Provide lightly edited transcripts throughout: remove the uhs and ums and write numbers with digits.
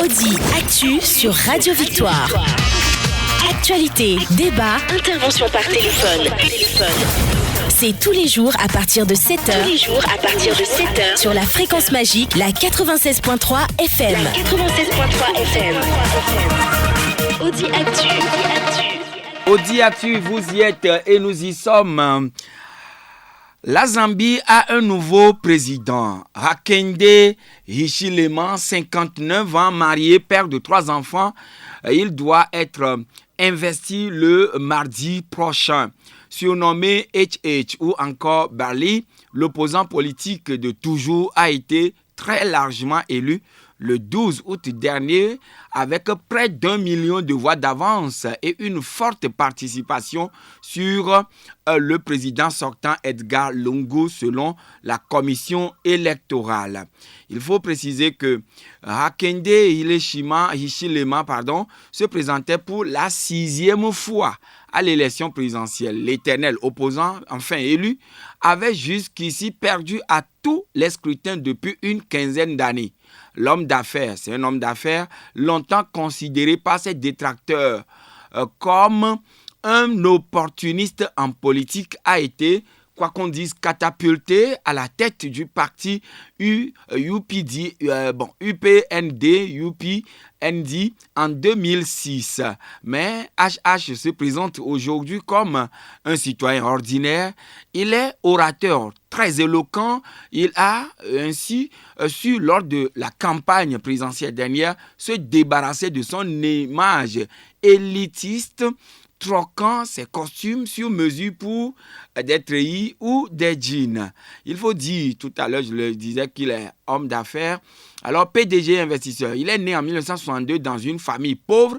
Audi Actu sur Radio Victoire. Actualité, débat, intervention par téléphone. C'est tous les jours à partir de 7h. Sur la fréquence magique, la 96.3 FM. Audi Actu. Audi Actu, vous y êtes et nous y sommes. La Zambie a un nouveau président, Hakainde Hichilema, 59 ans, marié, père de 3 enfants. Il doit être investi le mardi prochain. Surnommé HH ou encore Barley, l'opposant politique de toujours a été très largement élu le 12 août dernier avec près d'1 million de voix d'avance et une forte participation sur le président sortant Edgar Lungu selon la commission électorale. Il faut préciser que Hakainde Hichilema se présentait pour la 6e fois à l'élection présidentielle. L'éternel opposant, enfin élu, avait jusqu'ici perdu à tous les scrutins depuis une quinzaine d'années. L'homme d'affaires, c'est un homme d'affaires longtemps considéré par ses détracteurs comme un opportuniste en politique, a été, quoi qu'on dise, catapulté à la tête du parti UPND en 2006. Mais HH se présente aujourd'hui comme un citoyen ordinaire. Il est orateur très éloquent. Il a ainsi su, lors de la campagne présidentielle dernière, se débarrasser de son image élitiste, troquant ses costumes sur mesure pour des treillis ou des jeans. Il faut dire, tout à l'heure je le disais, qu'il est homme d'affaires. Alors PDG investisseur, il est né en 1962 dans une famille pauvre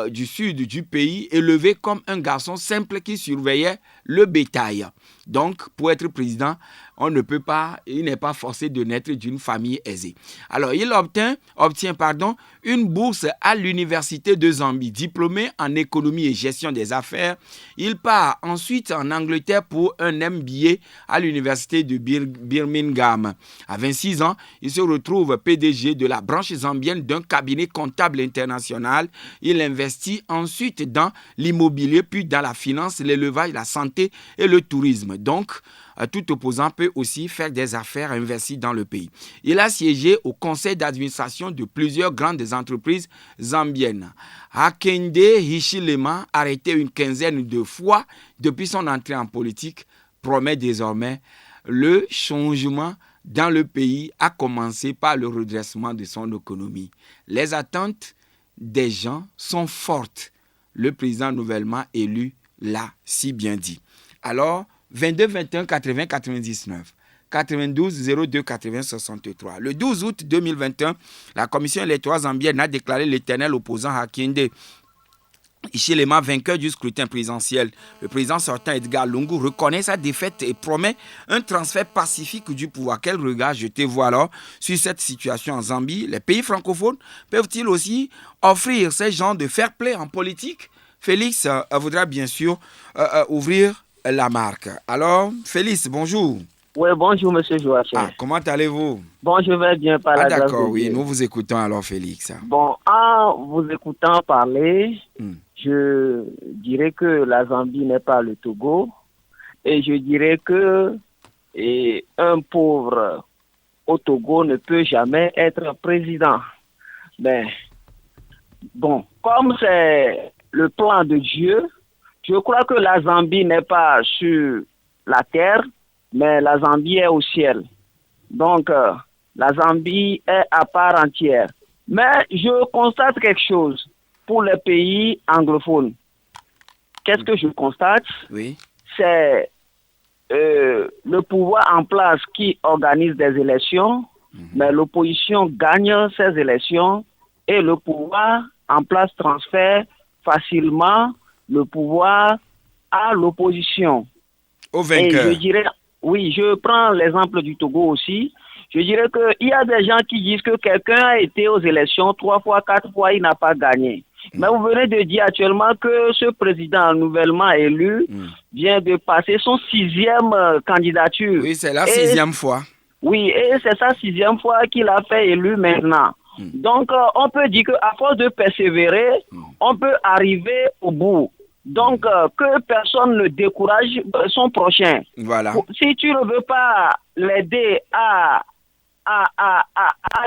du sud du pays, élevé comme un garçon simple qui surveillait le bétail. Donc pour être président, il n'est pas forcé de naître d'une famille aisée. Alors il obtient une bourse à l'université de Zambie, diplômé en économie et gestion des affaires. Il part ensuite en Angleterre pour un MBA à l'université de Birmingham. À 26 ans, il se retrouve PDG de la branche zambienne d'un cabinet comptable international. Il investit ensuite dans l'immobilier, puis dans la finance, l'élevage, la santé et le tourisme. Donc, tout opposant peut aussi faire des affaires investies dans le pays. Il a siégé au conseil d'administration de plusieurs grandes entreprises zambiennes. Hakainde Hichilema, arrêté une quinzaine de fois depuis son entrée en politique, promet désormais le changement dans le pays, à commencer par le redressement de son économie. Les attentes des gens sont fortes. Le président nouvellement élu l'a si bien dit. Alors, 22 21 80 99 92 02 80 63. Le 12 août 2021, la commission électorale zambienne a déclaré l'éternel opposant Hakainde Hichilema vainqueur du scrutin présidentiel. Le président sortant Edgar Lungu reconnaît sa défaite et promet un transfert pacifique du pouvoir. Quel regard jetez-vous alors sur cette situation en Zambie? Les pays francophones peuvent-ils aussi offrir ce genre de fair play en politique? Félix voudra bien sûr ouvrir la marque. Alors, Félix, bonjour. Oui, bonjour, monsieur Joachim. Comment allez-vous? Bon, je vais bien par la grâce de Dieu. D'accord, oui, nous vous écoutons alors, Félix. Bon, en vous écoutant parler, je dirais que la Zambie n'est pas le Togo. Et je dirais que un pauvre au Togo ne peut jamais être président. Mais, bon, comme c'est le plan de Dieu, je crois que la Zambie n'est pas sur la terre, mais la Zambie est au ciel. Donc, la Zambie est à part entière. Mais je constate quelque chose pour les pays anglophones. Qu'est-ce que je constate? Oui. C'est le pouvoir en place qui organise des élections, mais l'opposition gagne ces élections et le pouvoir en place transfère facilement le pouvoir à l'opposition. Au vainqueur. Et je dirais, oui, je prends l'exemple du Togo aussi. Je dirais qu'il y a des gens qui disent que quelqu'un a été aux élections 3 fois, 4 fois, il n'a pas gagné. Mais vous venez de dire actuellement que ce président nouvellement élu vient de passer son 6e candidature. Oui, c'est la 6e fois. Oui, et c'est sa 6e fois qu'il a fait élu maintenant. Donc, on peut dire qu'à force de persévérer, on peut arriver au bout. Donc, que personne ne décourage son prochain. Voilà. Si tu ne veux pas l'aider à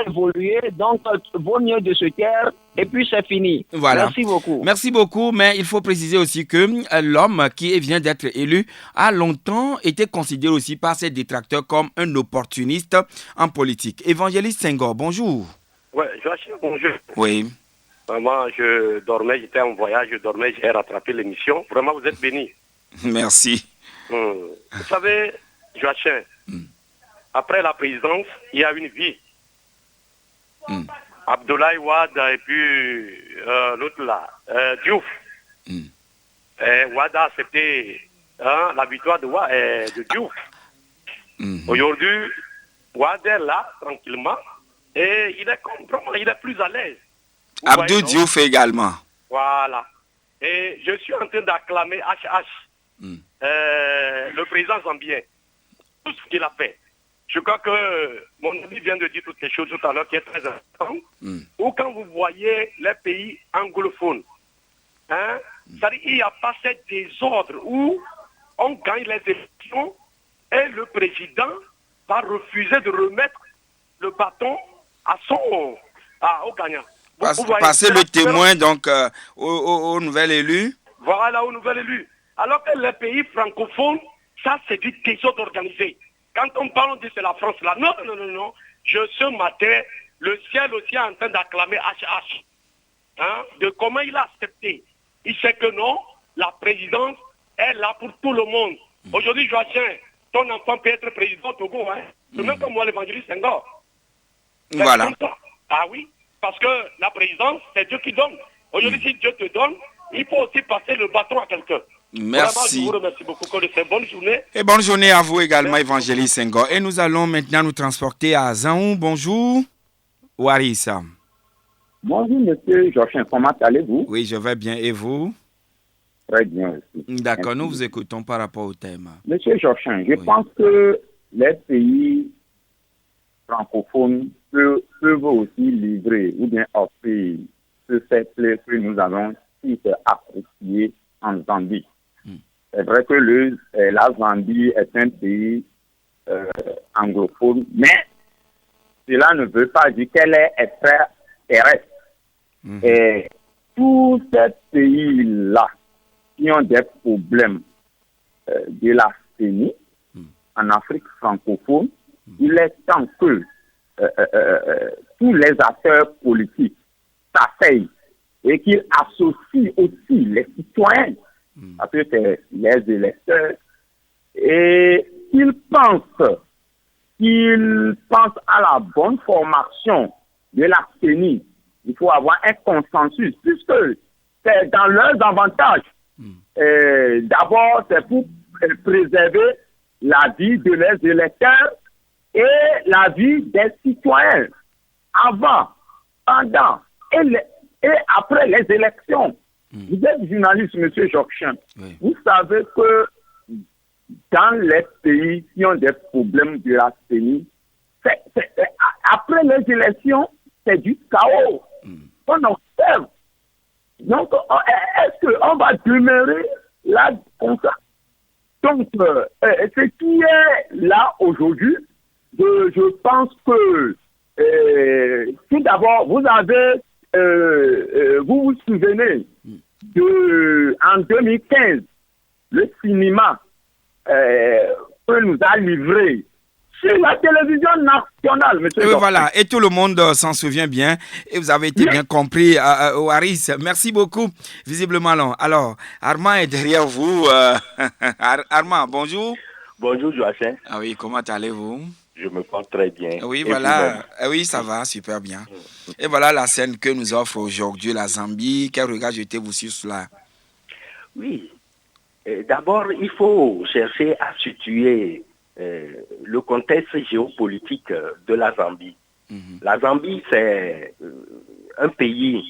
évoluer, donc vaut mieux de se taire et puis c'est fini. Voilà. Merci beaucoup. Merci beaucoup, mais il faut préciser aussi que l'homme qui vient d'être élu a longtemps été considéré aussi par ses détracteurs comme un opportuniste en politique. Évangéliste Senghor, bonjour. Oui, Joachim, bonjour. Oui. Vraiment, je dormais, j'étais en voyage, j'ai rattrapé l'émission. Vraiment, vous êtes béni. Merci. Vous savez, Joachim, après la présidence, il y a une vie. Abdoulaye Wade et puis l'autre là, Diouf. Wade a accepté la victoire de Diouf. Aujourd'hui, Wade est là, tranquillement, et il est plus à l'aise. Abdou Diouf également. Voilà. Et je suis en train d'acclamer HH, le président zambien, tout ce qu'il a fait. Je crois que mon ami vient de dire toutes les choses tout à l'heure qui est très important. Ou quand vous voyez les pays anglophones, c'est-à-dire qu'il n'y a pas ce désordre où on gagne les élections et le président va refuser de remettre le bâton au gagnant. Passer le témoin donc au nouvel élu. Voilà, au nouvel élu. Alors que les pays francophones, ça c'est du désordre organisé. Quand on parle de c'est la France là, non. Ce matin, le ciel aussi est en train d'acclamer HH. De comment il a accepté. Il sait que non, la présidence est là pour tout le monde. Aujourd'hui, Joachim, ton enfant peut être président au Togo, c'est même comme moi, l'évangéliste Senghor. Voilà. Ah oui, parce que la présidence, c'est Dieu qui donne. Aujourd'hui, si Dieu te donne, il faut aussi passer le bâton à quelqu'un. Merci. Vraiment, je vous remercie beaucoup. Bonne journée. Et bonne journée à vous également, évangéliste Senghor. Et nous allons maintenant nous transporter à Zaou. Bonjour. Warissa. Bonjour, monsieur Joachim. Comment allez-vous? Oui, je vais bien. Et vous? Très bien aussi. D'accord, nous vous écoutons par rapport au thème. Monsieur Joachim, je pense que les pays francophones peuvent aussi livrer ou bien offrir ce fait que nous avons si apprécié en Zambie. C'est vrai que la Zambie est un pays anglophone, mais cela ne veut pas dire qu'elle est extraterrestre. Et tous ces pays-là qui ont des problèmes de la CENI en Afrique francophone, il est temps que tous les acteurs politiques s'asseyent et qu'ils associent aussi les citoyens, parce que c'est les électeurs, et qu'ils pensent à la bonne formation de la CENI. Il faut avoir un consensus, puisque c'est dans leurs avantages. D'abord, c'est pour préserver la vie de les électeurs et la vie des citoyens avant, pendant et après les élections. Vous êtes journaliste, monsieur Joachim. Vous savez que dans les pays qui ont des problèmes de la CENI, après les élections, c'est du chaos. On observe. Donc, est-ce qu'on va demeurer là comme ça? Donc, ce qui est là aujourd'hui, je pense que tout d'abord, vous vous souvenez en 2015, le cinéma que nous a livré sur la télévision nationale, monsieur. Et voilà, et tout le monde s'en souvient bien, et vous avez été bien compris, Waris. Merci beaucoup, visiblement. Alors, Armand est derrière vous. Armand, bonjour. Bonjour, Joachim. Ah oui, comment allez-vous? Je me porte très bien. Oui, voilà. Oui, ça va, super bien. Et voilà la scène que nous offre aujourd'hui la Zambie. Quel regard jetez-vous sur cela? Oui. D'abord, il faut chercher à situer le contexte géopolitique de la Zambie. La Zambie, c'est un pays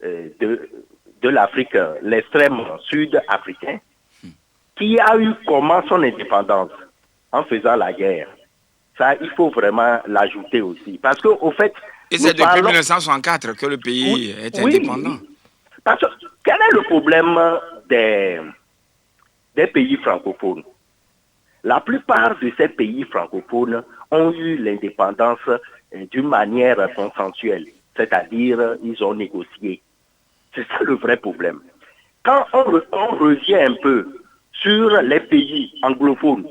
de l'Afrique, l'extrême sud africain, qui a eu comment son indépendance en faisant la guerre. Ça, il faut vraiment l'ajouter aussi. Parce qu'au fait... Et c'est depuis 1964 que le pays est indépendant. Parce que quel est le problème des pays francophones? La plupart de ces pays francophones ont eu l'indépendance d'une manière consensuelle, c'est-à-dire ils ont négocié. C'est ça le vrai problème. Quand on revient un peu sur les pays anglophones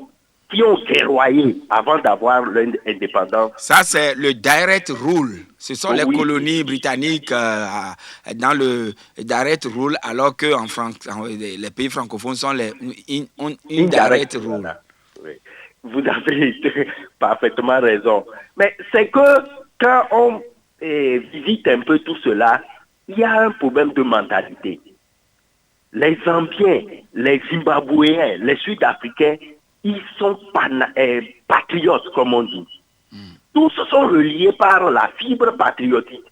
qui ont guerroyé avant d'avoir l'indépendance. Ça, c'est le direct rule. Ce sont les colonies britanniques dans le direct rule, alors que les pays francophones sont les indirect rule. Voilà. Oui. Vous avez parfaitement raison. Mais c'est que quand on visite un peu tout cela, il y a un problème de mentalité. Les Zambiens, les Zimbabwéens, les Sud-Africains, ils sont patriotes, comme on dit. Tous sont reliés par la fibre patriotique.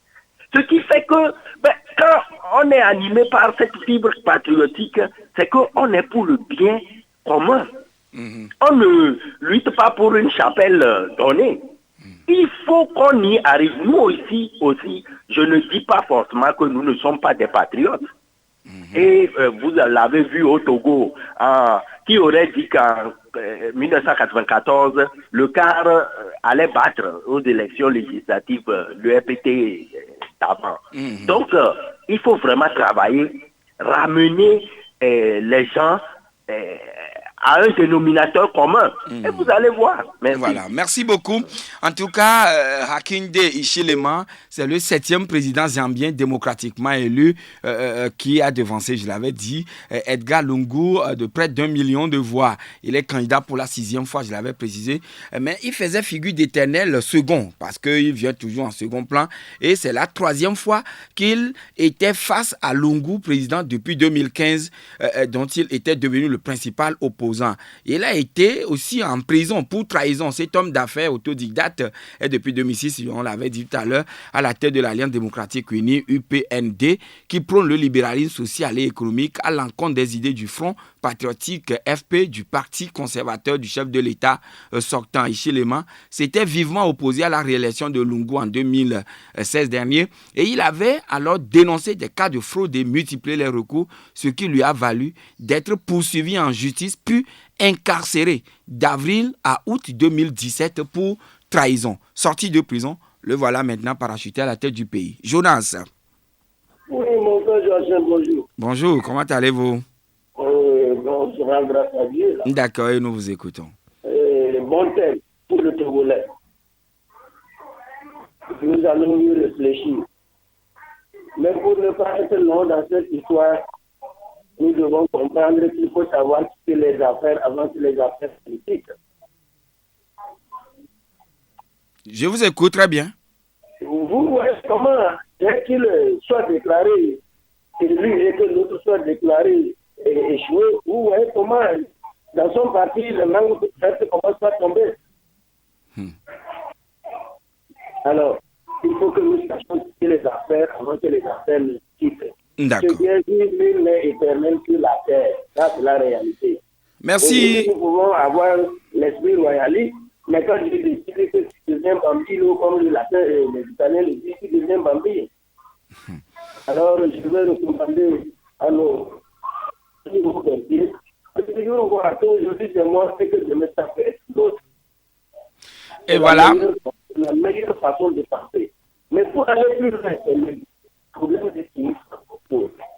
Ce qui fait que, quand on est animé par cette fibre patriotique, c'est qu'on est pour le bien commun. On ne lutte pas pour une chapelle donnée. Il faut qu'on y arrive. Nous aussi, je ne dis pas forcément que nous ne sommes pas des patriotes. Et vous l'avez vu au Togo, qui aurait dit qu'en 1994, le CAR allait battre aux élections législatives le RPT d'avant. Donc, il faut vraiment travailler, ramener les gens à un dénominateur commun. Et vous allez voir. Merci. Voilà, merci beaucoup. En tout cas, Hakainde Hichilema, c'est le 7e président zambien démocratiquement élu qui a devancé, je l'avais dit, Edgar Lungu de près d'1 million de voix. Il est candidat pour la 6e fois, je l'avais précisé. Mais il faisait figure d'éternel second parce qu'il vient toujours en second plan. Et c'est la 3e fois qu'il était face à Lungu, président depuis 2015, dont il était devenu le principal opposant. Il a été aussi en prison pour trahison. Cet homme d'affaires autodidacte est depuis 2006, on l'avait dit tout à l'heure, à la tête de l'Alliance démocratique unie, UPND, qui prône le libéralisme social et économique à l'encontre des idées du Front patriotique FP, du Parti conservateur du chef de l'État sortant Hichilema. S'était vivement opposé à la réélection de Lungu en 2016 dernier et il avait alors dénoncé des cas de fraude et multiplié les recours, ce qui lui a valu d'être poursuivi en justice puis incarcéré d'avril à août 2017 pour trahison. Sorti de prison, le voilà maintenant parachuté à la tête du pays. Jonas. Oui, mon frère Joachim, bonjour. Bonjour, comment allez-vous? Bonjour, grâce à Dieu. D'accord, et nous vous écoutons. Bon thème pour le Togolais. Nous allons mieux réfléchir. Mais pour ne pas être long dans cette histoire, nous devons comprendre qu'il faut savoir que les affaires avant que les affaires politiques. Je vous écoute très bien. Vous voyez comment, dès qu'il soit déclaré élu et que l'autre soit déclaré échoué, vous voyez comment, dans son parti, le manque de fait commence à tomber. Alors, il faut que nous sachions les affaires avant que les affaires nous quittent. D'accord. C'est bien dit, nul n'est éternel sur la terre. Ça, c'est la réalité. Merci. Nous pouvons avoir l'esprit royaliste, mais quand je décide que tu deviens bambino, comme les Italiens le disent, tu deviens bambino. Alors, je vais recommander à nos nouveaux bertiers, de toujours voir que aujourd'hui c'est moi, c'est que je me tape l'autre. Et voilà. La meilleure façon de penser. Mais pour aller plus loin, c'est le problème de qui.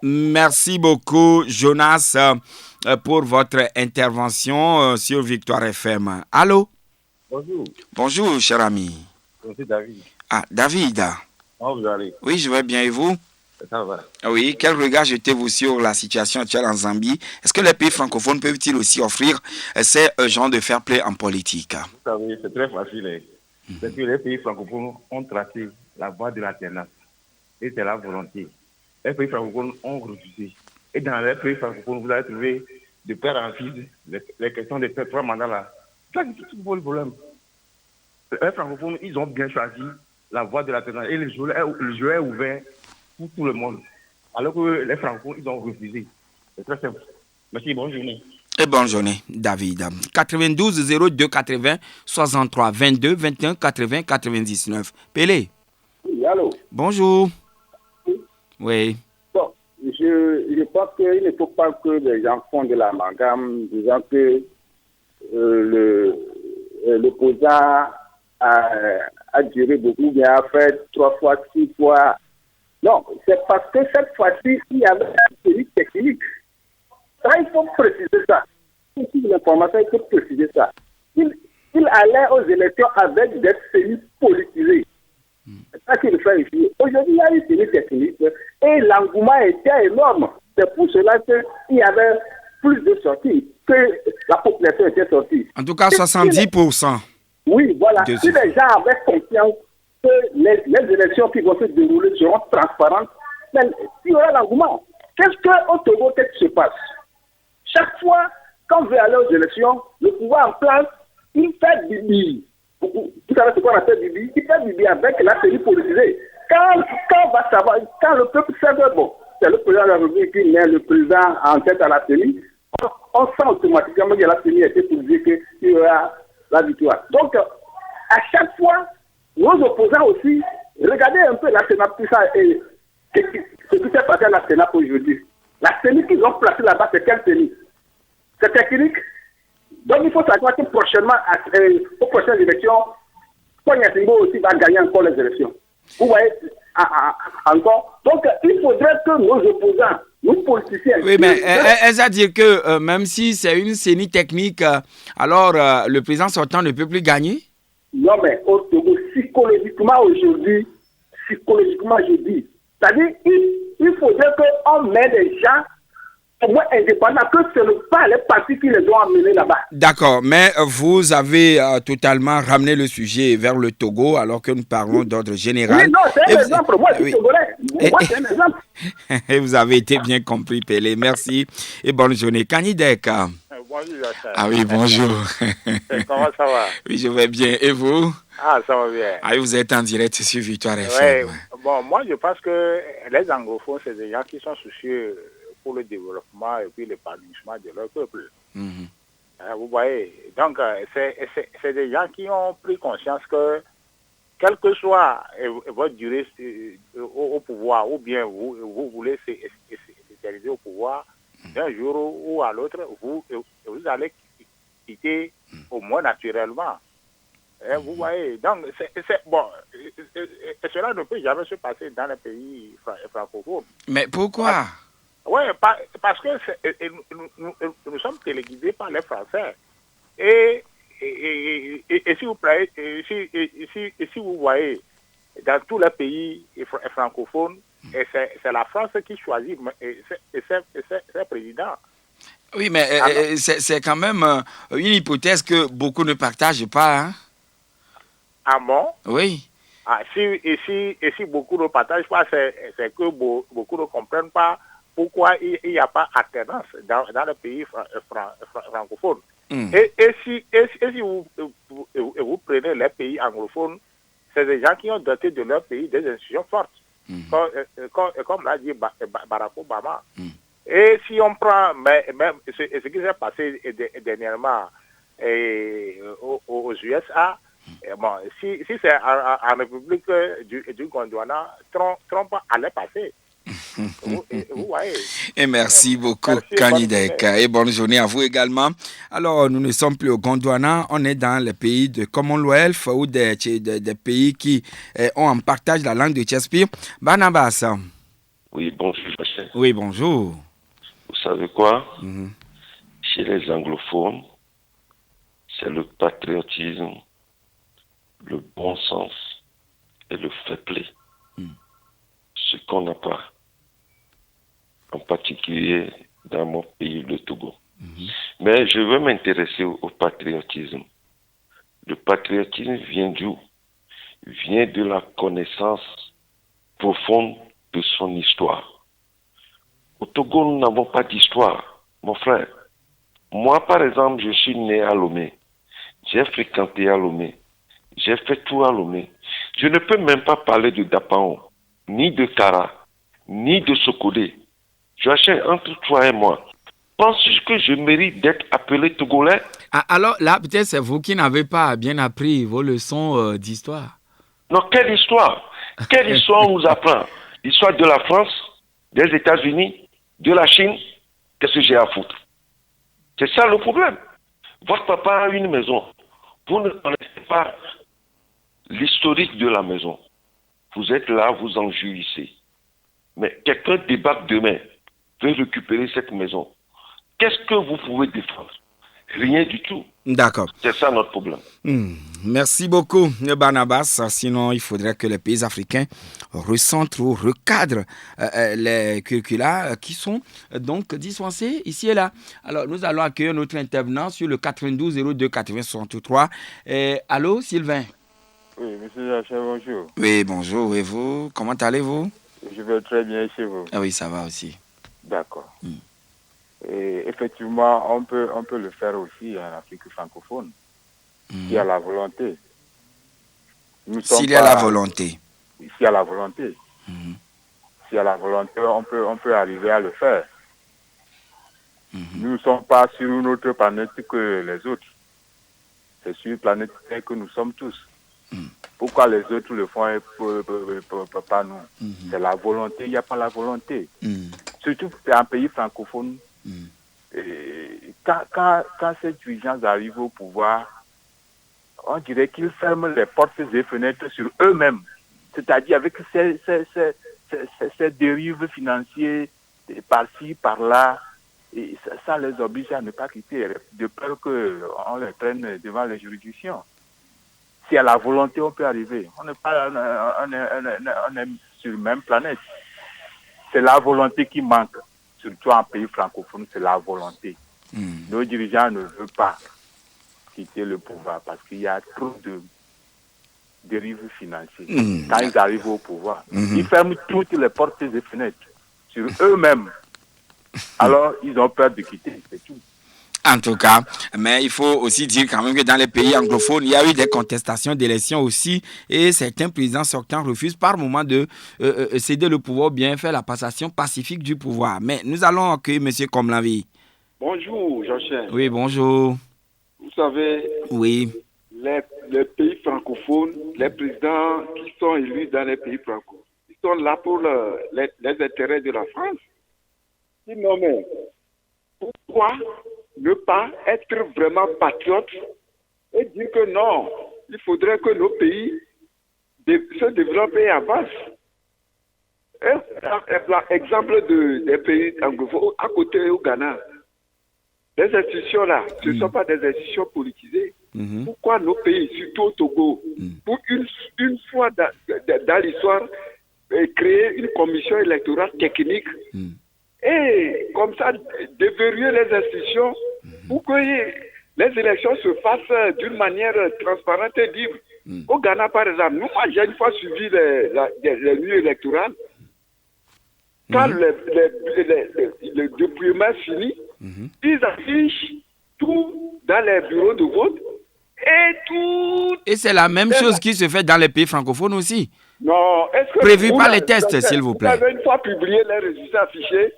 Merci beaucoup, Jonas, pour votre intervention sur Victoire FM. Allô? Bonjour. Bonjour, cher ami. C'est David. Ah, David. Comment vous allez? Oui, je vais bien. Et vous? Ça va. Oui, quel regard jetez-vous sur la situation actuelle en Zambie? Est-ce que les pays francophones peuvent-ils aussi offrir ces genres de fair play en politique? Vous savez, c'est très facile. C'est que les pays francophones ont tracé la voie de l'alternance. Et c'est la volonté. Les pays francophones ont refusé. Et dans les pays francophones, vous allez trouver de père en fils les questions des 3 mandats là. C'est tout le problème. Les francophones, ils ont bien choisi la voie de l'alternance. Et le jeu est ouvert pour tout le monde. Alors que les francophones, ils ont refusé. C'est très simple. Merci, bonne journée. Et bonne journée, David. 92 02 80 63 22 21 80 99. Pelé. Oui, Oui, allô? Bonjour. Oui. Bon, je pense qu'il ne faut pas que les gens font de l'amalgame disant que l'opposant a duré beaucoup, bien a fait 3 fois, 6 fois. Non, c'est parce que cette fois-ci, il y avait un série technique. Ça, il faut préciser ça. Si l'information, il faut préciser ça. Il allait aux élections avec des séries politisées. C'est ça qu'il fait ici. Aujourd'hui, il y a une série technique et l'engouement était énorme. C'est pour cela qu'il y avait plus de sorties que la population était sortie. En tout cas, 70%. Oui, voilà. Si les gens avaient confiance que les élections qui vont se dérouler seront transparentes, mais il y aura l'engouement. Qu'est-ce qu'au Togo, qu'est-ce qui se passe? Chaque fois, quand on veut aller aux élections, le pouvoir en place, il fait bibi. Vous savez ce qu'on appelle bibi? Il fait bibi avec la série politisée. Quand on va savoir, quand le peuple sait que bon, c'est le président de la République qui met le président en tête à la série, on sent automatiquement que la série a été politisée, qu'il y aura la victoire. Donc, à chaque fois, nos opposants aussi, regardez un peu la Sénat, tout ça, et ce qui s'est passé à la Sénat aujourd'hui. La série qu'ils ont placée là-bas, c'est quelle série? C'est technique. Donc, il faut savoir que prochainement, aux prochaines élections, Pognatingo aussi va gagner encore les élections. Vous voyez, encore. Donc, il faudrait que nos opposants, nos politiciens... Oui, mais est-ce à dire que même si c'est une CENI technique, alors le président sortant ne peut plus gagner? Non, mais au Togo, psychologiquement aujourd'hui, je dis, c'est-à-dire il faudrait qu'on mette des gens au moins indépendants, que ce n'est pas les partis qui les ont amenés là-bas. D'accord, mais vous avez totalement ramené le sujet vers le Togo alors que nous parlons d'ordre général. Oui, non, c'est un exemple. Moi, je suis togolais. Moi, c'est un exemple. Et vous avez été bien compris, Pelé. Merci et bonne journée. Kanidek. Bonjour, Joachim. Ah oui, bonjour. Comment ça va? Oui, je vais bien. Et vous? Ah, ça va bien. Ah, vous êtes en direct sur Victoire FM. Ouais. Bon, moi, je pense que les anglophones, c'est des gens qui sont soucieux pour le développement et puis l'épanouissement de leur peuple. Vous voyez, donc c'est des gens qui ont pris conscience que quelle que soit votre durée au pouvoir, ou bien vous voulez s'étaliser au pouvoir, d'un jour ou à l'autre, vous allez quitter au moins naturellement. Vous voyez, donc bon, cela ne peut jamais se passer dans les pays francophones. Mais pourquoi? Oui, parce que nous sommes téléguidés par les Français. Et si vous voyez, dans tous les pays francophones, c'est la France qui choisit ses présidents. Oui, mais c'est quand même une hypothèse que beaucoup ne partagent pas. Hein? Ah bon? Oui. Si beaucoup ne partagent pas, c'est que beaucoup ne comprennent pas pourquoi il n'y a pas alternance dans les pays francophones. Et si vous prenez les pays anglophones, c'est des gens qui ont doté de leur pays des institutions fortes, comme l'a dit Barack Obama. Et si on prend même ce qui s'est passé dernièrement aux USA, bon, si c'est en République du Gondwana, Trump allait passer. Vous voyez. Et merci beaucoup, Kanidek. Et bonne journée à vous également. Alors, nous ne sommes plus au Gondwana, on est dans les pays de Commonwealth ou des pays qui ont en partage la langue de Shakespeare. Barnabas. Oui, bonjour. Oui, bonjour. Vous savez quoi? Chez les anglophones, c'est le patriotisme, le bon sens et le fair play. Ce qu'on n'a pas, en particulier dans mon pays, le Togo. Mais je veux m'intéresser au patriotisme. Le patriotisme vient d'où? Vient de la connaissance profonde de son histoire. Au Togo, nous n'avons pas d'histoire, mon frère. Moi, par exemple, je suis né à Lomé. J'ai fréquenté à Lomé. J'ai fait tout à Lomé. Je ne peux même pas parler de Dapaon, ni de Kara, ni de Sokodé. Joachim, entre toi et moi, penses-tu que je mérite d'être appelé Togolais? Alors là, peut-être c'est vous qui n'avez pas bien appris vos leçons d'histoire. Non, quelle histoire? Quelle histoire on nous apprend? L'histoire de la France, des États-Unis, de la Chine? Qu'est-ce que j'ai à foutre? C'est ça le problème. Votre papa a une maison. Vous ne connaissez pas l'historique de la maison. Vous êtes là, vous en jouissez. Mais quelqu'un débarque demain, veut récupérer cette maison. Qu'est-ce que vous pouvez défendre? Rien du tout. D'accord. C'est ça notre problème. Merci beaucoup, Barnabas. Sinon, il faudrait que les pays africains recentrent ou recadrent les curricula qui sont donc dispensés ici et là. Alors, nous allons accueillir notre intervenant sur le 92 02 80 63. Allô, Sylvain? Oui, monsieur Jaché, bonjour. Oui, bonjour. Et vous? Comment allez-vous? Je vais très bien chez vous. Ah oui, ça va aussi. D'accord. Et effectivement, on peut le faire aussi en Afrique francophone, s'il y a la volonté. S'il y a la volonté. S'il y a la volonté. S'il y a la volonté, on peut arriver à le faire. Nous ne sommes pas sur une autre planète que les autres. C'est sur une planète que nous sommes tous. Pourquoi les autres le font et pas nous? C'est la volonté, il n'y a pas la volonté. Surtout que c'est un pays francophone. Et quand ces dirigeants arrivent au pouvoir, on dirait qu'ils ferment les portes et les fenêtres sur eux-mêmes. C'est-à-dire avec ces dérives financières par-ci, par-là, et ça les oblige à ne pas quitter, de peur qu'on les prenne devant les juridictions. Si à la volonté, on peut arriver. On est sur la même planète. C'est la volonté qui manque. Surtout en pays francophone, c'est la volonté. Nos dirigeants ne veulent pas quitter le pouvoir parce qu'il y a trop de dérives financières. Quand ils arrivent au pouvoir, ils ferment toutes les portes et les fenêtres sur eux-mêmes. Alors, ils ont peur de quitter, c'est tout. En tout cas, mais il faut aussi dire quand même que dans les pays anglophones, il y a eu des contestations d'élections aussi et certains présidents sortants refusent par moment de céder le pouvoir ou bien faire la passation pacifique du pouvoir. Mais nous allons accueillir M. Komlanvi. Bonjour, Jean-Charles. Oui, bonjour. Vous savez, oui. Les pays francophones, les présidents qui sont élus dans les pays francophones, ils sont là pour les intérêts de la France. Sinon, mais pourquoi ne pas être vraiment patriote et dire que non, il faudrait que nos pays se développent et avancent. Exemple des pays anglophones, à côté au Ghana, les institutions là, ce ne sont pas des institutions politisées. Pourquoi nos pays, surtout au Togo, pour une fois dans l'histoire, créer une commission électorale technique et comme ça, déverrouiller les institutions pour que les élections se fassent d'une manière transparente et libre. Au Ghana, par exemple, moi, j'ai une fois suivi les nuits électorales. Quand le dépouillement est fini, ils affichent tout dans les bureaux de vote et tout. Et c'est la même chose qui se fait dans les pays francophones aussi. Non, est-ce que prévu par les tests, s'il vous plaît. Vous avez une fois publié les résultats affichés?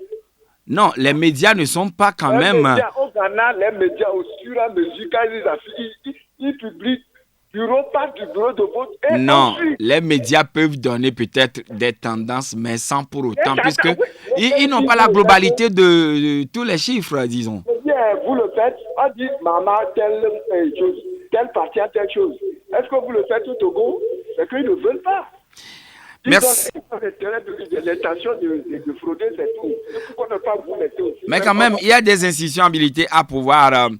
Non, les médias ne sont pas quand même... Médias, au Ghana, les médias, au fur et à mesure, quand ils affichent, ils publient bureau par du bureau de vote. Et non, ensuite, les médias peuvent donner peut-être des tendances, mais sans pour autant, puisque ils n'ont pas la globalité de tous les chiffres, disons. Bien, vous le faites, on dit, maman, telle chose, tel parti a telle chose. Est-ce que vous le faites au Togo? C'est qu'ils ne veulent pas. Merci. L'intention de frauder, c'est tout. Pourquoi ne pas vous mettre aussi? Mais quand même, il y a des institutions habilitées à pouvoir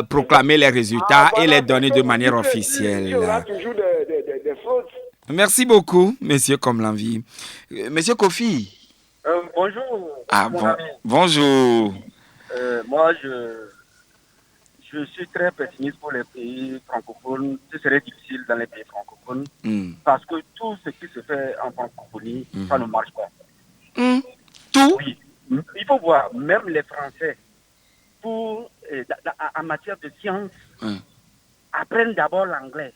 proclamer les résultats et les donner de manière officielle. Il y aura toujours des fraudes. Merci beaucoup, monsieur Komlanvi. Monsieur Kofi. Bonjour. Ah bon. Bonjour. Moi, je suis très pessimiste pour les pays francophones. Ce serait difficile dans les pays francophones parce que tout ce qui se fait en francophonie, ça ne marche pas. Tout? Oui. Il faut voir, même les Français, en matière de sciences, apprennent d'abord l'anglais,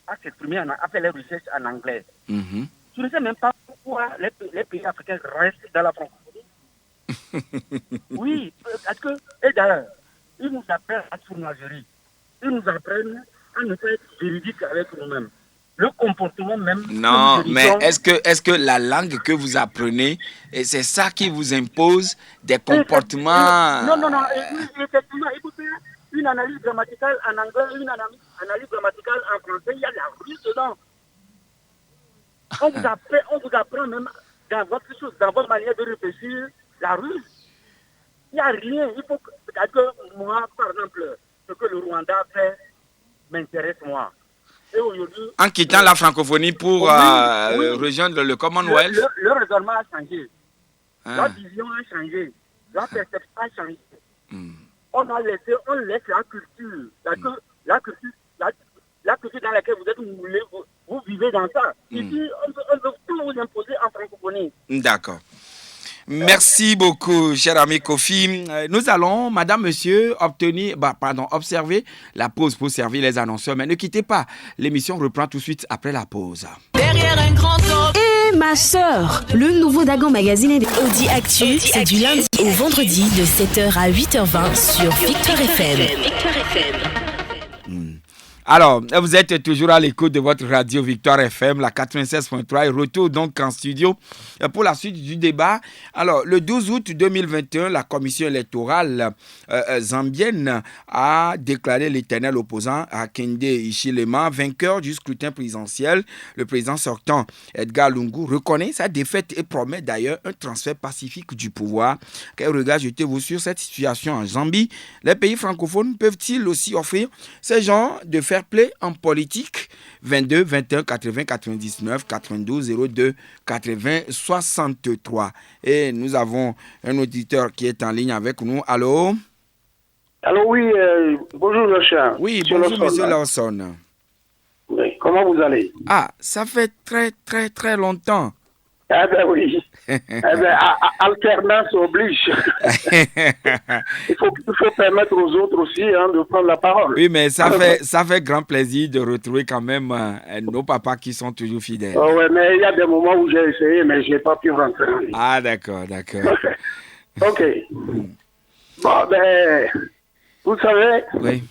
à s'exprimer, à faire les recherches en anglais. Je ne sais même pas pourquoi les pays africains restent dans la francophonie. Oui, parce que, et d'ailleurs, ils nous apprennent à la sournagerie. Ils nous apprennent à ne pas être véridiques avec nous-mêmes. le comportement même. Non, mais est-ce que la langue que vous apprenez, et c'est ça qui vous impose des comportements... Non, effectivement, écoutez, une analyse grammaticale en anglais, une analyse grammaticale en français, il y a la ruse dedans. On vous apprend même dans votre manière de réfléchir, la ruse. Il n'y a rien. Il faut que moi, par exemple, ce que le Rwanda fait m'intéresse moi. Et aujourd'hui, en quittant la francophonie pour rejoindre le Commonwealth. Le raisonnement a changé. La vision a changé. La perception a changé. On laisse la culture. La culture dans laquelle vous êtes moulé, vous vivez dans ça. Ici, on veut tout vous imposer en francophonie. D'accord. Merci beaucoup, cher ami Kofi. Nous allons, madame, monsieur, observer la pause pour servir les annonceurs. Mais ne quittez pas. L'émission reprend tout de suite après la pause. Derrière un grand homme. Et ma sœur, le nouveau Dagon Magazine est Audi Actu, c'est du lundi au vendredi de 7h à 8h20 sur Victoire FM. Alors, vous êtes toujours à l'écoute de votre radio Victoire FM, la 96.3, et retour donc en studio pour la suite du débat. Alors, le 12 août 2021, la commission électorale zambienne a déclaré l'éternel opposant Hakainde Hichilema vainqueur du scrutin présidentiel. Le président sortant, Edgar Lungu, reconnaît sa défaite et promet d'ailleurs un transfert pacifique du pouvoir. Quel regard jetez-vous sur cette situation en Zambie? Les pays francophones peuvent-ils aussi offrir ce genre de fair play en politique? 22 21 80 99 92 02 80 63. Et nous avons un auditeur qui est en ligne avec nous. Allô? Allô, oui, bonjour Lawson. Oui, bonjour monsieur Lawson. Oui, comment vous allez? Ah, ça fait très très très longtemps. Eh ben oui. Alternance oblige. il faut permettre aux autres aussi de prendre la parole. Oui, mais ça fait grand plaisir de retrouver quand même nos papas qui sont toujours fidèles. Oh ouais, mais il y a des moments où j'ai essayé, mais je n'ai pas pu rentrer. Ah, d'accord. Ok. Bon, ben, vous savez, oui.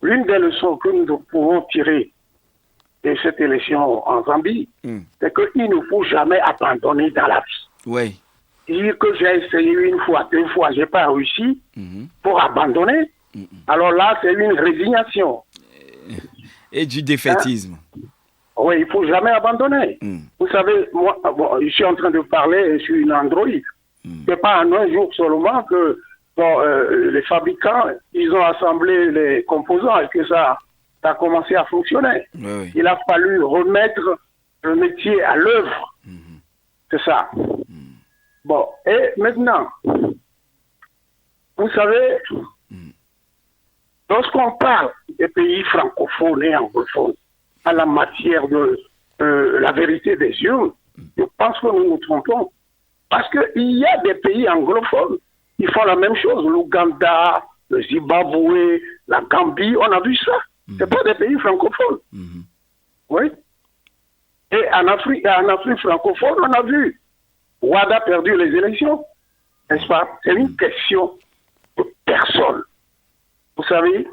L'une des leçons que nous pouvons tirer de cette élection en Zambie, c'est qu'il ne faut jamais abandonner dans la vie. Oui. Dire que j'ai essayé une fois, deux fois, je n'ai pas réussi pour abandonner, alors là, c'est une résignation. Et du défaitisme. Oui, il ne faut jamais abandonner. Vous savez, moi, je suis en train de parler sur une Android. Ce n'est pas en un jour seulement que les fabricants, ils ont assemblé les composants et que ça a commencé à fonctionner. Oui. Il a fallu remettre le métier à l'œuvre. C'est ça. Bon, et maintenant, vous savez, lorsqu'on parle des pays francophones et anglophones en la matière de la vérité des yeux, je pense que nous nous trompons. Parce qu'il y a des pays anglophones qui font la même chose. L'Ouganda, le Zimbabwe, la Gambie, on a vu ça. Ce pas des pays francophones. Oui. Et en Afrique francophone, on a vu. Ouada a perdu les élections. N'est-ce pas? C'est une question de personne. Vous savez,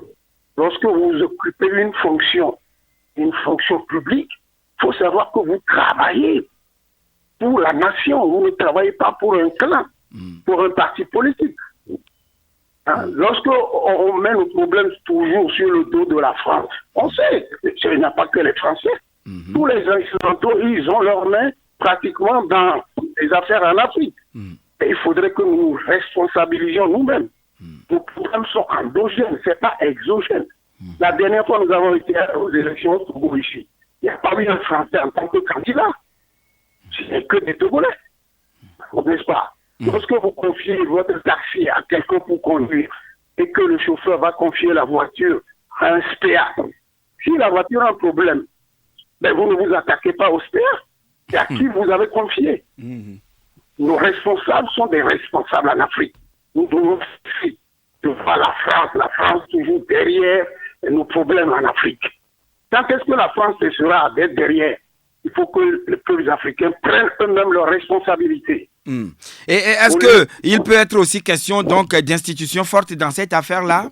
lorsque vous occupez une fonction publique, il faut savoir que vous travaillez pour la nation. Vous ne travaillez pas pour un clan, pour un parti politique. Lorsque on met le problème toujours sur le dos de la France, on sait, il n'y a pas que les Français. Tous les Occidentaux, ils ont leurs mains pratiquement dans les affaires en Afrique. Et il faudrait que nous nous responsabilisions nous-mêmes. Nos problèmes sont endogènes, ce n'est pas exogène. La dernière fois, nous avons été aux élections au Togo ici. Il n'y a pas eu un Français en tant que candidat. Ce n'est que des Togolais. N'est-ce pas? Lorsque vous confiez votre taxi à quelqu'un pour conduire et que le chauffeur va confier la voiture à un SPA, si la voiture a un problème, ben vous ne vous attaquez pas au SPA. C'est à qui vous avez confié. Nos responsables sont des responsables en Afrique. Nous devons voir la France toujours derrière nos problèmes en Afrique. Quand est-ce que la France cessera d'être derrière? Il faut que les peuples africains prennent eux-mêmes leurs responsabilités. Et est-ce qu'il peut être aussi question donc d'institutions fortes dans cette affaire-là?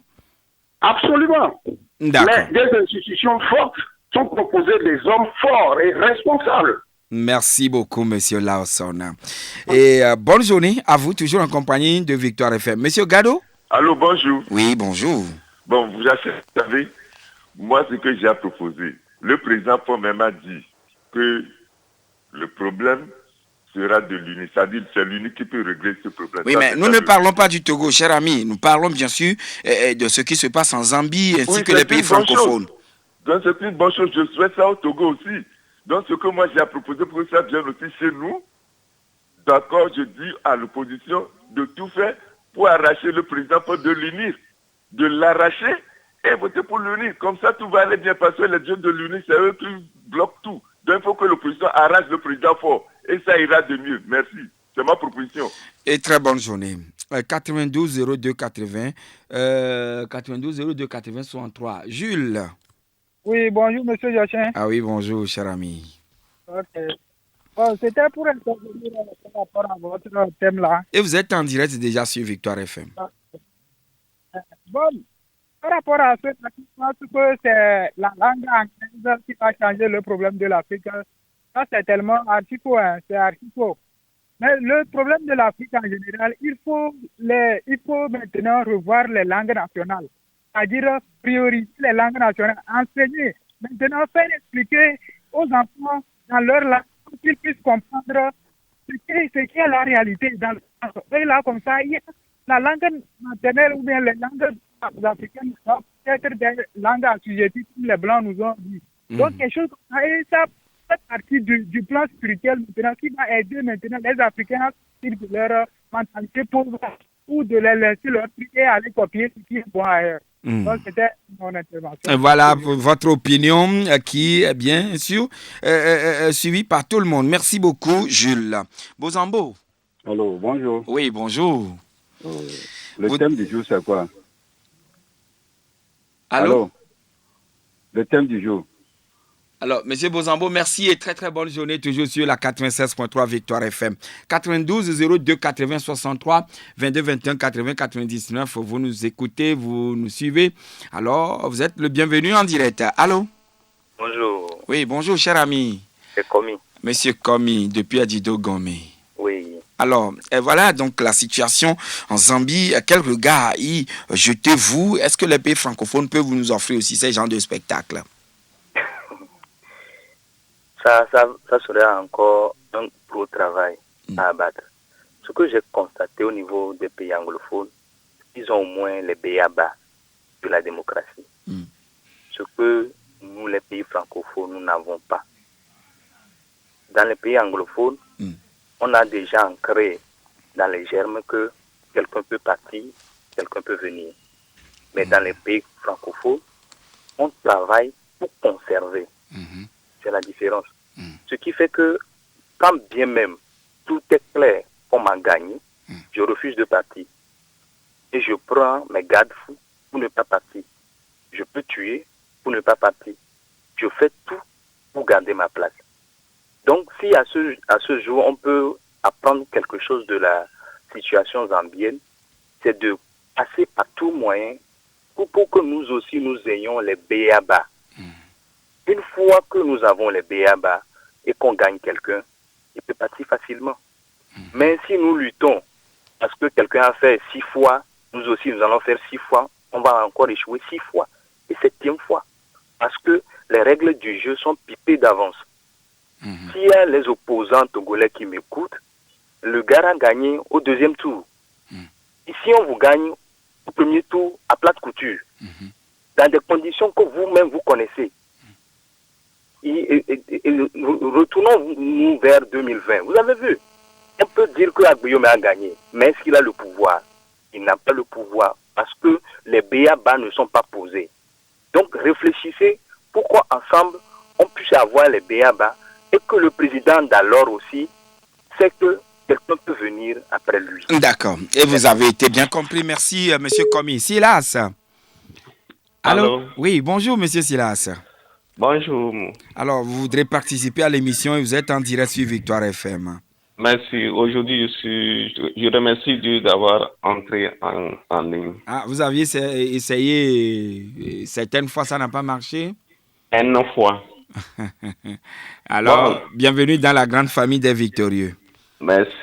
Absolument. Mais des institutions fortes sont composées des hommes forts et responsables. Merci beaucoup, Monsieur Lawson. Et bonne journée à vous, toujours en compagnie de Victoire FM. Monsieur Gado? Allô, bonjour. Oui, bonjour. Bon, vous savez, moi, ce que j'ai à proposer, le président Paul même a dit que le problème sera de l'UNI. C'est-à-dire c'est l'UNI qui peut régler ce problème. Oui, mais nous ne parlons pas du Togo, cher ami. Nous parlons bien sûr de ce qui se passe en Zambie ainsi que les pays francophones. Donc c'est une bonne chose. Je souhaite ça au Togo aussi. Donc ce que moi j'ai à proposer pour que ça vienne aussi chez nous, d'accord, je dis à l'opposition de tout faire pour arracher le président Paul, de l'unir, de l'arracher et voter pour l'unir. Comme ça tout va aller bien parce que les jeunes de l'unir, c'est eux qui bloquent tout. Donc il faut que l'opposition arrache le président fort. Et ça ira de mieux. Merci. C'est ma proposition. Et très bonne journée. 92 02 80 92 02 80 63. Jules. Oui, bonjour, monsieur Jachin. Ah oui, bonjour, cher ami. Ok. Bon, c'était pour intervenir par rapport à votre thème là. Et vous êtes en direct déjà sur Victoire FM. Bon, par rapport à ce, je pense que c'est la langue anglaise qui va changer le problème de l'Afrique. Ça, c'est tellement archi-faux, hein, c'est archi-faux. Mais le problème de l'Afrique en général, il faut maintenant revoir les langues nationales. C'est-à-dire prioriser les langues nationales, enseigner, maintenant faire expliquer aux enfants dans leur langue pour qu'ils puissent comprendre ce qu'est la réalité. Et là, comme ça, il y a la langue maternelle ou bien les langues africaines doivent être des langues assujetties comme les Blancs nous ont dit. Donc, quelque chose comme ça, et ça fait partie du plan spirituel maintenant qui va aider maintenant les Africains à sortir de leur mentalité pauvre ou de les laisser leur truc et aller copier ce qui est bon ailleurs. Donc, c'était mon intervention. Voilà votre opinion qui est bien sûr suivie par tout le monde. Merci beaucoup, Jules. Bozambo. Allô, bonjour. Oui, bonjour. Le thème du jour, c'est quoi? Allô? Le thème du jour. Alors, M. Bozambo, merci et très très bonne journée, toujours sur la 96.3 Victoire FM. 92 02 80 63 22 21 80 99. Vous nous écoutez, vous nous suivez. Alors, vous êtes le bienvenu en direct. Allô? Bonjour. Oui, bonjour, cher ami. C'est Komi. Monsieur Komi, depuis Adido Gomé. Oui. Alors, voilà donc la situation en Zambie. Quel regard y jetez-vous? Est-ce que les pays francophones peuvent nous offrir aussi ces genres de spectacles? Ça serait encore un gros travail à abattre. Ce que j'ai constaté au niveau des pays anglophones, ils ont au moins les b.a.-ba de la démocratie. Ce que nous, les pays francophones, nous n'avons pas. Dans les pays anglophones, on a déjà ancré dans les germes que quelqu'un peut partir, quelqu'un peut venir. Mais dans les pays francophones, on travaille pour conserver. C'est la différence. Ce qui fait que, quand bien même tout est clair, on m'a gagné, je refuse de partir. Et je prends mes garde-fous pour ne pas partir. Je peux tuer pour ne pas partir. Je fais tout pour garder ma place. Donc, si à ce jour, on peut apprendre quelque chose de la situation zambienne, c'est de passer par tout moyen pour que nous aussi, nous ayons les b.a.-ba. Une fois que nous avons les b.a.-ba et qu'on gagne quelqu'un, il peut partir facilement. Mais si nous luttons parce que quelqu'un a fait 6 fois, nous aussi nous allons faire 6 fois, on va encore échouer 6 fois et 7e fois. Parce que les règles du jeu sont pipées d'avance. S'il y a les opposants togolais qui m'écoutent, le gars a gagné au 2e tour. Ici, on vous gagne au 1er tour à plate couture, dans des conditions que vous-même vous connaissez. Et retournons-nous vers 2020. Vous avez vu, on peut dire que Agbeyome a gagné, mais est-ce qu'il a le pouvoir? Il n'a pas le pouvoir parce que les b.a.-ba ne sont pas posés. Donc réfléchissez pourquoi ensemble on puisse avoir les b.a.-ba et que le président d'alors aussi sait que quelqu'un peut venir après lui. D'accord. Et vous avez été bien compris. Merci, monsieur Komi. Silas. Allô? Oui, bonjour, monsieur Silas. Bonjour. Alors, vous voudrez participer à l'émission et vous êtes en direct sur Victoire FM. Merci. Aujourd'hui, je remercie Dieu d'avoir entré en ligne. Ah, vous aviez essayé, certaines fois ça n'a pas marché? Une fois. Alors, bienvenue dans la grande famille des victorieux. Merci.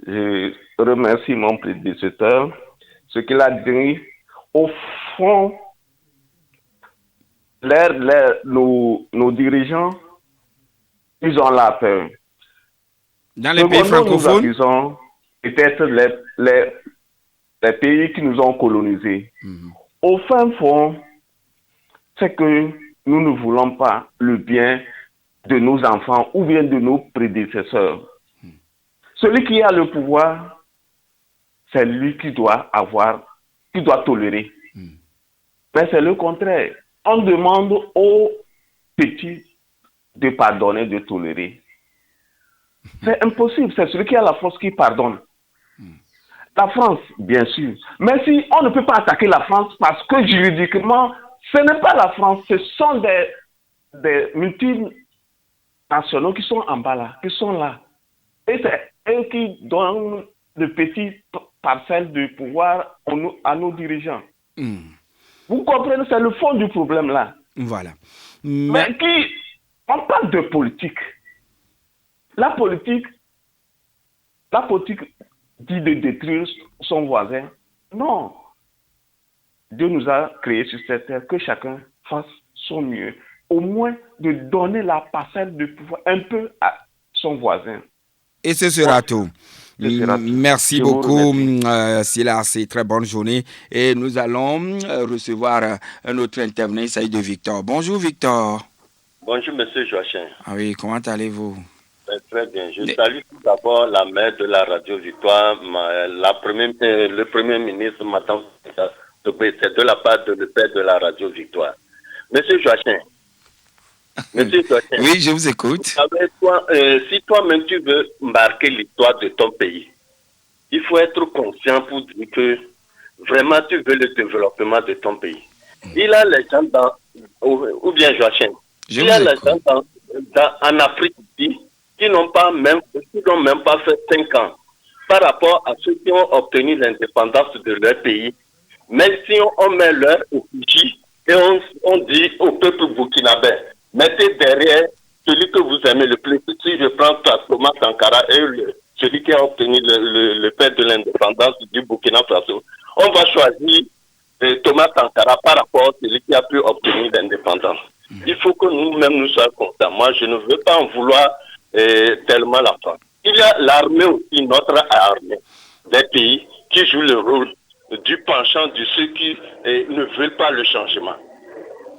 Je remercie mon prédécesseur. Ce qu'il a dit, au fond, nos dirigeants, ils ont la peur. Dans les pays francophones, nous accusons peut-être les pays qui nous ont colonisés. Au fin fond, c'est que nous ne voulons pas le bien de nos enfants ou bien de nos prédécesseurs. Celui qui a le pouvoir, c'est lui qui doit tolérer. Mais c'est le contraire. On demande aux petits de pardonner, de tolérer. C'est impossible. C'est celui qui a la force qui pardonne. La France, bien sûr. Mais si on ne peut pas attaquer la France parce que juridiquement, ce n'est pas la France, ce sont des multinationaux qui sont en bas là, qui sont là. Et c'est eux qui donnent de petites parcelles de pouvoir à nos dirigeants. Vous comprenez, c'est le fond du problème là. Voilà. Mais on parle de politique. La politique dit de détruire son voisin. Non. Dieu nous a créés sur cette terre, que chacun fasse son mieux. Au moins de donner la parcelle de pouvoir un peu à son voisin. Et ce sera tout. Merci beaucoup, Silas. C'est très bonne journée. Et nous allons recevoir un autre intervenant, Saïd Victor. Bonjour, Victor. Bonjour, monsieur Joachim. Ah oui, comment allez-vous? Très bien. Je salue tout d'abord la mère de la Radio Victoire, le premier ministre, Madame. C'est de la part de le père de la Radio Victoire. Monsieur Joachim. Oui, je vous écoute. Si toi-même tu veux marquer l'histoire de ton pays, il faut être conscient pour dire que vraiment tu veux le développement de ton pays. Il y a les gens ou bien Joachim, il y a les gens en Afrique ici qui n'ont même pas fait 5 ans par rapport à ceux qui ont obtenu l'indépendance de leur pays. Même si on met leur effigie et on dit au peuple burkinabé, mettez derrière celui que vous aimez le plus. Si je prends Thomas Sankara et celui qui a obtenu le père de l'indépendance du Burkina Faso, on va choisir Thomas Sankara par rapport à celui qui a pu obtenir l'indépendance. Il faut que nous-mêmes nous soyons conscients. Moi, je ne veux pas en vouloir tellement la France. Il y a l'armée aussi, notre armée, des pays qui jouent le rôle du penchant de ceux qui ne veulent pas le changement.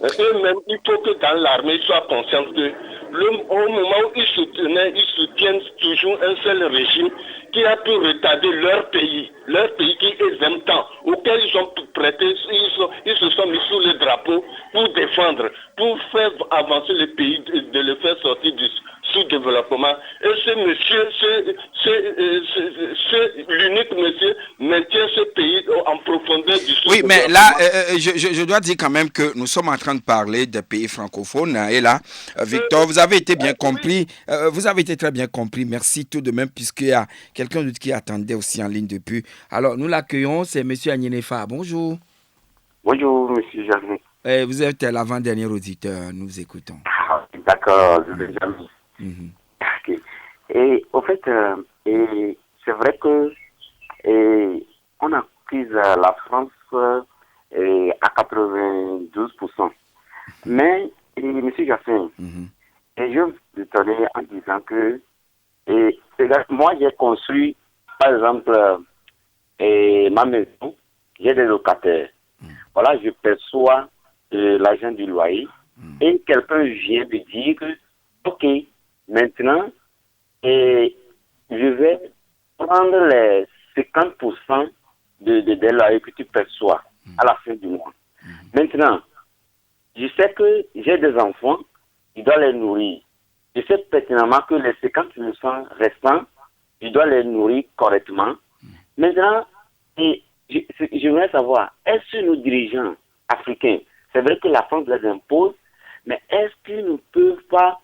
Eux-mêmes, il faut que dans l'armée, ils soient conscients que au moment où ils soutiennent toujours un seul régime qui a pu retarder leur pays qu'ils aiment tant, auquel ils ont prêté, ils se sont mis sous le drapeau pour défendre, pour faire avancer le pays, de le faire sortir du sous-développement. Et ce monsieur, l'unique monsieur, maintient ce pays en profondeur du sous-développement. Oui, mais là, je dois dire quand même que nous sommes en train de parler des pays francophones. Et là, Victor, vous avez été bien compris. Vous avez été très bien compris. Merci tout de même, puisqu'il y a quelqu'un d'autre qui attendait aussi en ligne depuis. Alors, nous l'accueillons, c'est M. Agnenefa. Bonjour. Bonjour, M. Jarnet. Vous êtes l'avant-dernier auditeur. Nous vous écoutons. D'accord, je l'ai jamais. Okay. Et au fait, c'est vrai que on accuse la France à 92%. Mais, M. Jassin, et je me tenais en disant que moi, j'ai construit, par exemple, ma maison, j'ai des locataires. Voilà, je perçois l'argent du loyer et quelqu'un vient me dire que, OK, maintenant, je vais prendre les 50% des loyers que tu perçois à la fin du mois. Maintenant, je sais que j'ai des enfants, je dois les nourrir. Je sais pertinemment que les 50% restants, je dois les nourrir correctement. Maintenant, je voudrais savoir, est-ce que nos dirigeants africains, c'est vrai que la France les impose, mais est-ce qu'ils ne peuvent pas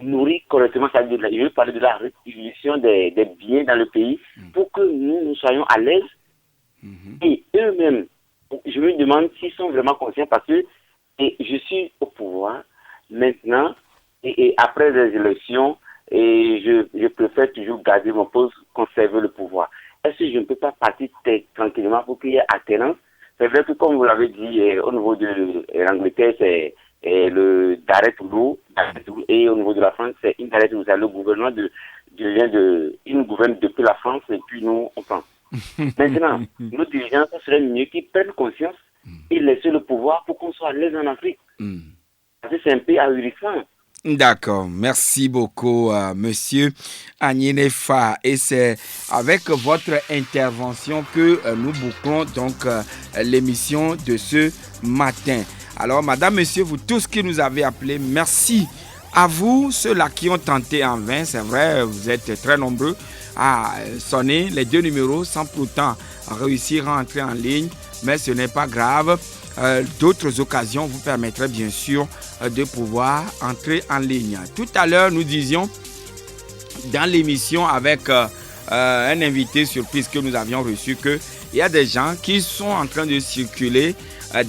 nourrir correctement, c'est-à-dire, je veux parler de la redistribution des biens dans le pays pour que nous soyons à l'aise. Et eux-mêmes, je me demande s'ils sont vraiment conscients parce que je suis au pouvoir maintenant et après les élections et je préfère toujours garder mon poste, conserver le pouvoir. Est-ce que je ne peux pas partir tranquillement pour qu'il y ait alternance? C'est vrai que comme vous l'avez dit, au niveau de l'Angleterre, c'est le direct rule, et au niveau de la France, c'est indirect rule. Le gouvernement il nous gouverne depuis la France et puis nous, on prend. Maintenant, nos dirigeants, ce serait mieux qu'ils prennent conscience et laisser le pouvoir pour qu'on soit à l'aise en Afrique. Parce que c'est un peu ahurissant. D'accord, merci beaucoup, monsieur Agninefa. Et c'est avec votre intervention que nous bouclons donc l'émission de ce matin. Alors, madame, monsieur, vous tous qui nous avez appelés, merci à vous, ceux-là qui ont tenté en vain. C'est vrai, vous êtes très nombreux à sonner les 2 numéros sans pourtant réussir à entrer en ligne, mais ce n'est pas grave. D'autres occasions vous permettraient bien sûr de pouvoir entrer en ligne. Tout à l'heure, nous disions dans l'émission avec un invité surprise que nous avions reçu qu'il y a des gens qui sont en train de circuler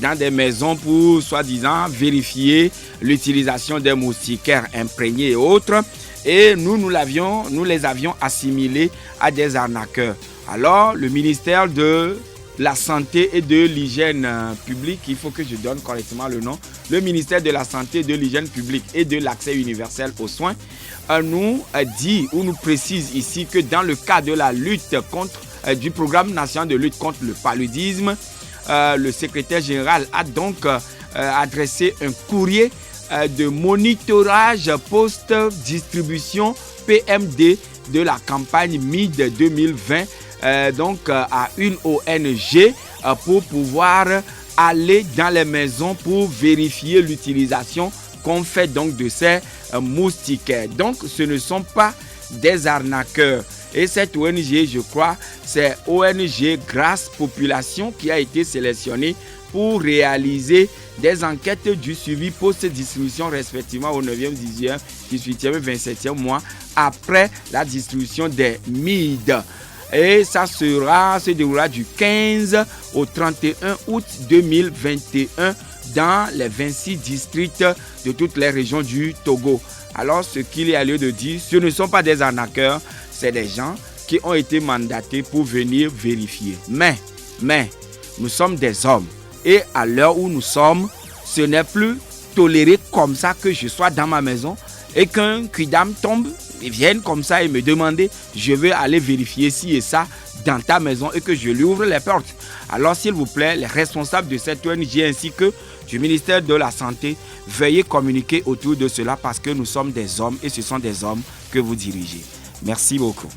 dans des maisons pour soi-disant vérifier l'utilisation des moustiquaires imprégnés et autres. Et nous les avions assimilés à des arnaqueurs. Alors, le ministère de la Santé et de l'Hygiène publique, il faut que je donne correctement le nom, le ministère de la Santé, de l'Hygiène publique et de l'Accès universel aux soins, nous dit ou nous précise ici que dans le cas de la lutte contre, du programme national de lutte contre le paludisme, le secrétaire général a donc adressé un courrier de monitorage post-distribution PMD de la campagne MID 2020 à une ONG pour pouvoir aller dans les maisons pour vérifier l'utilisation qu'on fait donc de ces moustiquaires. Donc ce ne sont pas des arnaqueurs. Et cette ONG, je crois, c'est ONG Grâce Population qui a été sélectionnée pour réaliser des enquêtes du suivi post-distribution respectivement au 9e, 10e, 18e et 27e mois après la distribution des MID. Et ça se déroulera du 15 au 31 août 2021 dans les 26 districts de toutes les régions du Togo. Alors, ce qu'il y a lieu de dire, ce ne sont pas des arnaqueurs, c'est des gens qui ont été mandatés pour venir vérifier. Mais, nous sommes des hommes. Et à l'heure où nous sommes, ce n'est plus toléré comme ça que je sois dans ma maison et qu'un quidam tombe et vienne comme ça et me demander, je veux aller vérifier ci et ça dans ta maison et que je lui ouvre les portes. Alors, s'il vous plaît, les responsables de cette ONG ainsi que du ministère de la Santé, veuillez communiquer autour de cela parce que nous sommes des hommes et ce sont des hommes que vous dirigez. Merci beaucoup.